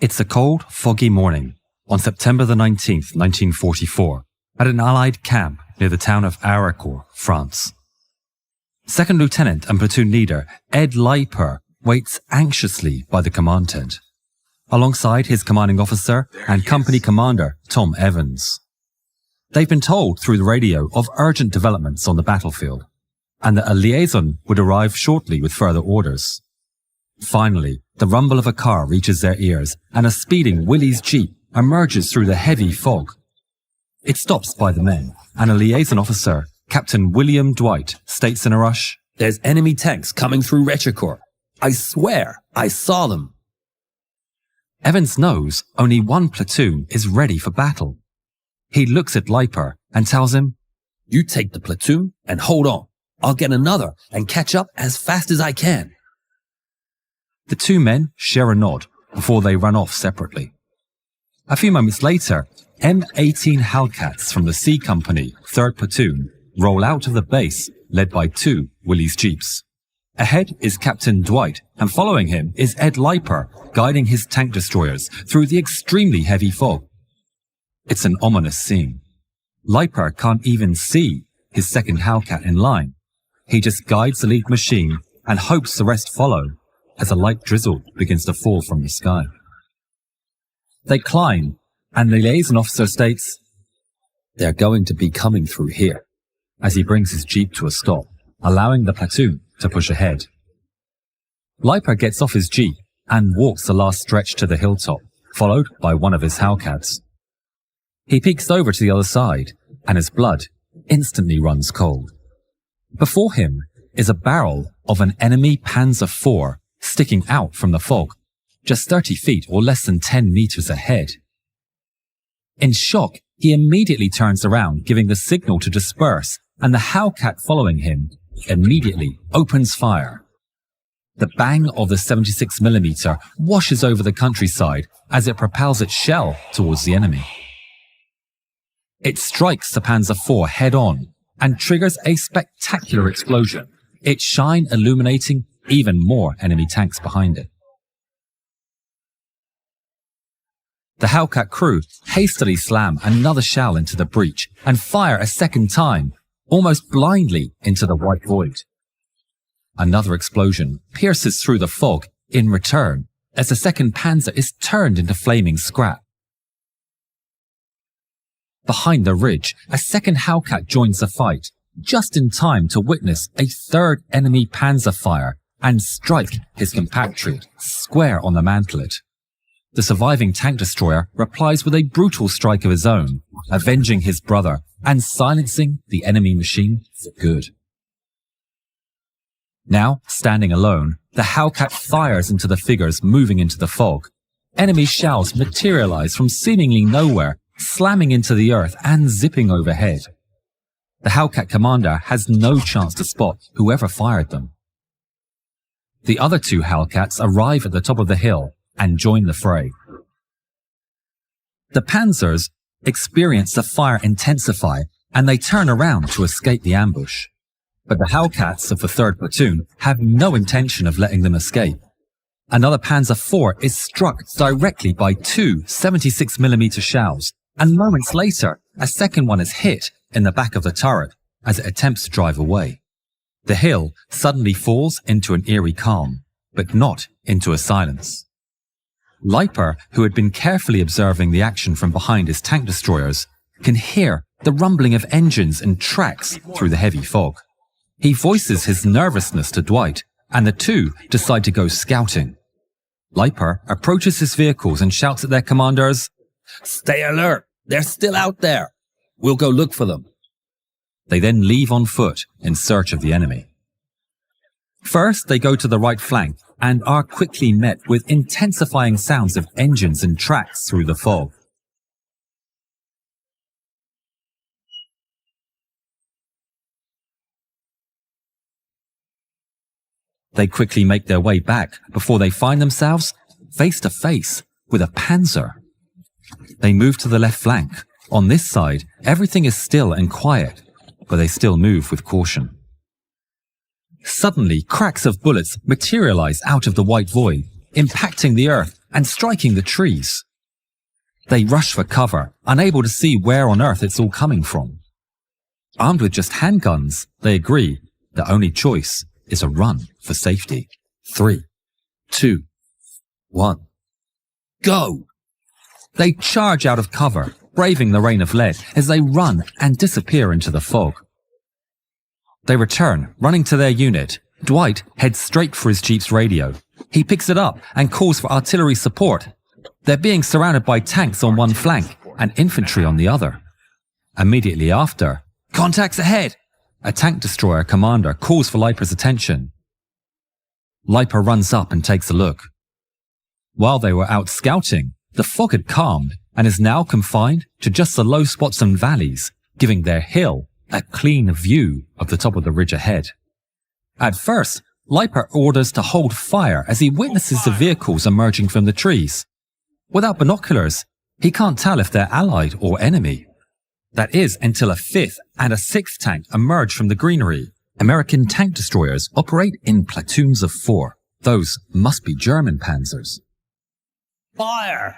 It's a cold, foggy morning on September the 19th, 1944, at an Allied camp near the town of Aricourt, France. Second Lieutenant and Platoon Leader Ed Leiper waits anxiously by the command tent, alongside his commanding officer and company commander Tom Evans. They've been told through the radio of urgent developments on the battlefield, and that a liaison would arrive shortly with further orders. Finally, the rumble of a car reaches their ears, and a speeding Willys Jeep emerges through the heavy fog. It stops by the men, and a liaison officer, Captain William Dwight, states in a rush, "There's enemy tanks coming through Rechicourt. I swear, I saw them." Evans knows only one platoon is ready for battle. He looks at Leiper and tells him, "You take the platoon and hold on. I'll get another and catch up as fast as I can." The two men share a nod before they run off separately. A few moments later, M18 Hellcats from the C Company, 3rd Platoon, roll out of the base, led by two Willys Jeeps. Ahead is Captain Dwight, and following him is Ed Leiper, guiding his tank destroyers through the extremely heavy fog. It's an ominous scene. Leiper can't even see his second Hellcat in line. He just guides the lead machine and hopes the rest follow as a light drizzle begins to fall from the sky. They climb, and the liaison officer states, "They're going to be coming through here," as he brings his Jeep to a stop, allowing the platoon to push ahead. Leiper gets off his Jeep and walks the last stretch to the hilltop, followed by one of his Hellcats. He peeks over to the other side, and his blood instantly runs cold. Before him is a barrel of an enemy Panzer IV sticking out from the fog, just 30 feet or less than 10 meters ahead. In shock, he immediately turns around, giving the signal to disperse, and the Hellcat following him immediately opens fire. The bang of the 76mm washes over the countryside as it propels its shell towards the enemy. It strikes the Panzer IV head-on and triggers a spectacular explosion, its shine illuminating even more enemy tanks behind it. The Hellcat crew hastily slam another shell into the breach and fire a second time, almost blindly into the white void. Another explosion pierces through the fog in return as the second Panzer is turned into flaming scrap. Behind the ridge, a second Hellcat joins the fight, just in time to witness a third enemy Panzer fire and strike his compatriot square on the mantlet. The surviving tank destroyer replies with a brutal strike of his own, avenging his brother and silencing the enemy machine for good. Now, standing alone, the Hellcat fires into the figures moving into the fog. Enemy shells materialize from seemingly nowhere, slamming into the earth and zipping overhead. The Hellcat commander has no chance to spot whoever fired them. The other two Hellcats arrive at the top of the hill and join the fray. The Panzers experience the fire intensify, and they turn around to escape the ambush. But the Hellcats of the 3rd Platoon have no intention of letting them escape. Another Panzer IV is struck directly by two 76mm shells, and moments later, a second one is hit in the back of the turret as it attempts to drive away. The hill suddenly falls into an eerie calm, but not into a silence. Leiper, who had been carefully observing the action from behind his tank destroyers, can hear the rumbling of engines and tracks through the heavy fog. He voices his nervousness to Dwight, and the two decide to go scouting. Leiper approaches his vehicles and shouts at their commanders, "Stay alert! They're still out there! We'll go look for them." They then leave on foot in search of the enemy. First, they go to the right flank and are quickly met with intensifying sounds of engines and tracks through the fog. They quickly make their way back before they find themselves face to face with a Panzer. They move to the left flank. On this side, everything is still and quiet, but they still move with caution. Suddenly, cracks of bullets materialize out of the white void, impacting the earth and striking the trees. They rush for cover, unable to see where on earth it's all coming from. Armed with just handguns, they agree the only choice is a run for safety. 3, 2, 1. Go! They charge out of cover, braving the rain of lead as they run and disappear into the fog. They return, running to their unit. Dwight heads straight for his jeep's radio. He picks it up and calls for artillery support. They're being surrounded by tanks on one flank and infantry on the other. Immediately after, contacts ahead! A tank destroyer commander calls for Leiper's attention. Leiper runs up and takes a look. While they were out scouting, the fog had calmed and is now confined to just the low spots and valleys, giving their hill a clean view of the top of the ridge ahead. At first, Leiper orders to hold fire as he witnesses the vehicles emerging from the trees. Without binoculars, he can't tell if they're allied or enemy. That is until a 5th and a 6th tank emerge from the greenery. American tank destroyers operate in platoons of 4. Those must be German panzers. Fire!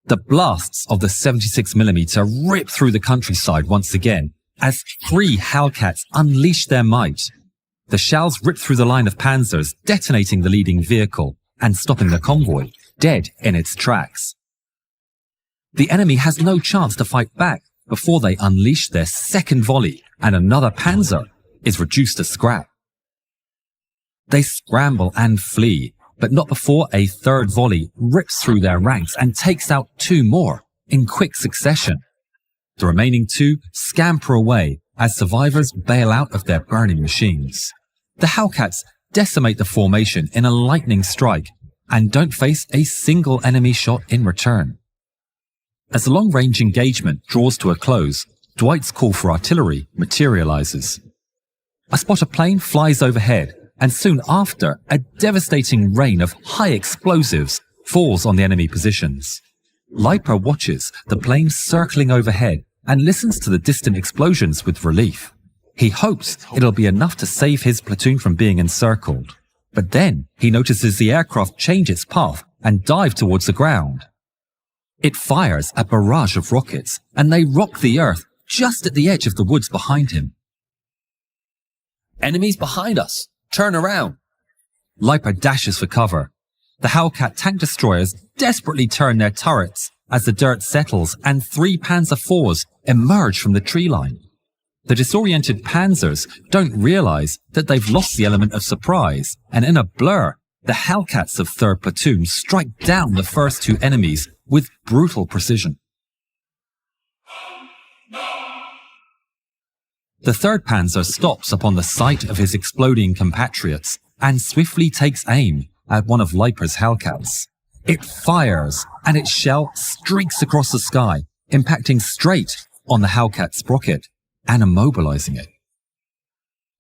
The blasts of the 76mm rip through the countryside once again as 3 Hellcats unleash their might. The shells rip through the line of panzers, detonating the leading vehicle and stopping the convoy, dead in its tracks. The enemy has no chance to fight back before they unleash their second volley and another panzer is reduced to scrap. They scramble and flee, but not before a third volley rips through their ranks and takes out 2 more in quick succession. The remaining 2 scamper away as survivors bail out of their burning machines. The Hellcats decimate the formation in a lightning strike and don't face a single enemy shot in return. As the long-range engagement draws to a close, Dwight's call for artillery materializes. A spotter plane flies overhead, and soon after, a devastating rain of high explosives falls on the enemy positions. Leiper watches the plane circling overhead and listens to the distant explosions with relief. He hopes it'll be enough to save his platoon from being encircled. But then he notices the aircraft change its path and dive towards the ground. It fires a barrage of rockets, and they rock the earth just at the edge of the woods behind him. Enemies behind us! Turn around! Leiper dashes for cover. The Hellcat tank destroyers desperately turn their turrets as the dirt settles and 3 Panzer IVs emerge from the tree line. The disoriented panzers don't realize that they've lost the element of surprise, and in a blur, the Hellcats of 3rd Platoon strike down the first 2 enemies with brutal precision. The 3rd Panzer stops upon the sight of his exploding compatriots and swiftly takes aim at one of Leiper's Hellcats. It fires, and its shell streaks across the sky, impacting straight on the Hellcat sprocket and immobilizing it.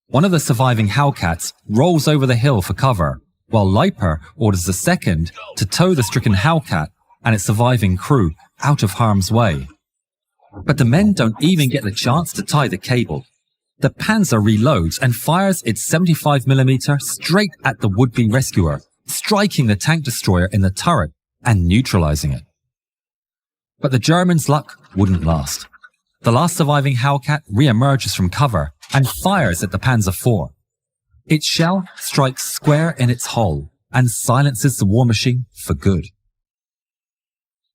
One of the surviving Hellcats rolls over the hill for cover, while Leiper orders the second to tow the stricken Hellcat and its surviving crew out of harm's way. But the men don't even get the chance to tie the cable. The Panzer reloads and fires its 75mm straight at the would-be rescuer, striking the tank destroyer in the turret and neutralizing it. But the Germans' luck wouldn't last. The last surviving Hellcat re-emerges from cover and fires at the Panzer IV. Its shell strikes square in its hull and silences the war machine for good.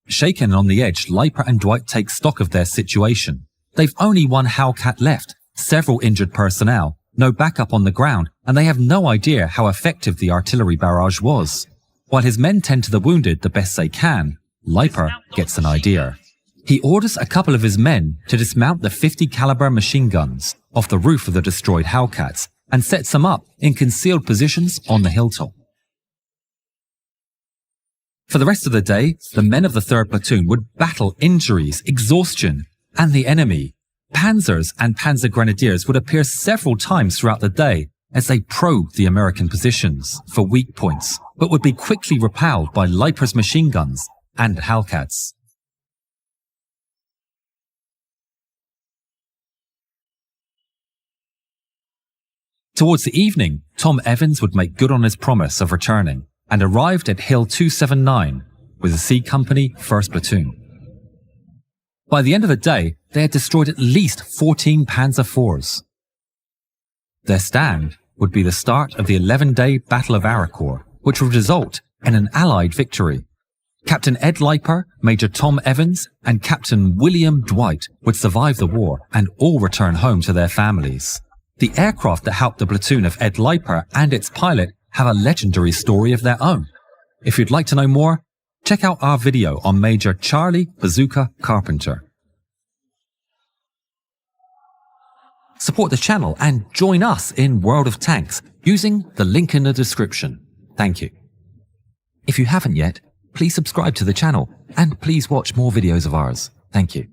Shaken on the edge, Leiper and Dwight take stock of their situation. They've only 1 Hellcat left, several injured personnel, no backup on the ground, and they have no idea how effective the artillery barrage was. While his men tend to the wounded the best they can, Leiper gets an idea. He orders a couple of his men to dismount the 50 caliber machine guns off the roof of the destroyed Hellcats and sets them up in concealed positions on the hilltop. For the rest of the day, the men of the 3rd Platoon would battle injuries, exhaustion, and the enemy. Panzers and Panzer Grenadiers would appear several times throughout the day as they probed the American positions for weak points, but would be quickly repelled by Leiper's machine guns and Hellcats. Towards the evening, Tom Evans would make good on his promise of returning. and arrived at Hill 279 with the C Company 1st Platoon. By the end of the day, they had destroyed at least 14 Panzer IVs. Their stand would be the start of the 11-day Battle of Arcourt, which would result in an Allied victory. Captain Ed Leiper, Major Tom Evans, and Captain William Dwight would survive the war and all return home to their families. The aircraft that helped the platoon of Ed Leiper and its pilot have a legendary story of their own. If you'd like to know more, check out our video on Major Charlie Bazooka Carpenter. Support the channel and join us in World of Tanks using the link in the description. Thank you. If you haven't yet, please subscribe to the channel and please watch more videos of ours. Thank you.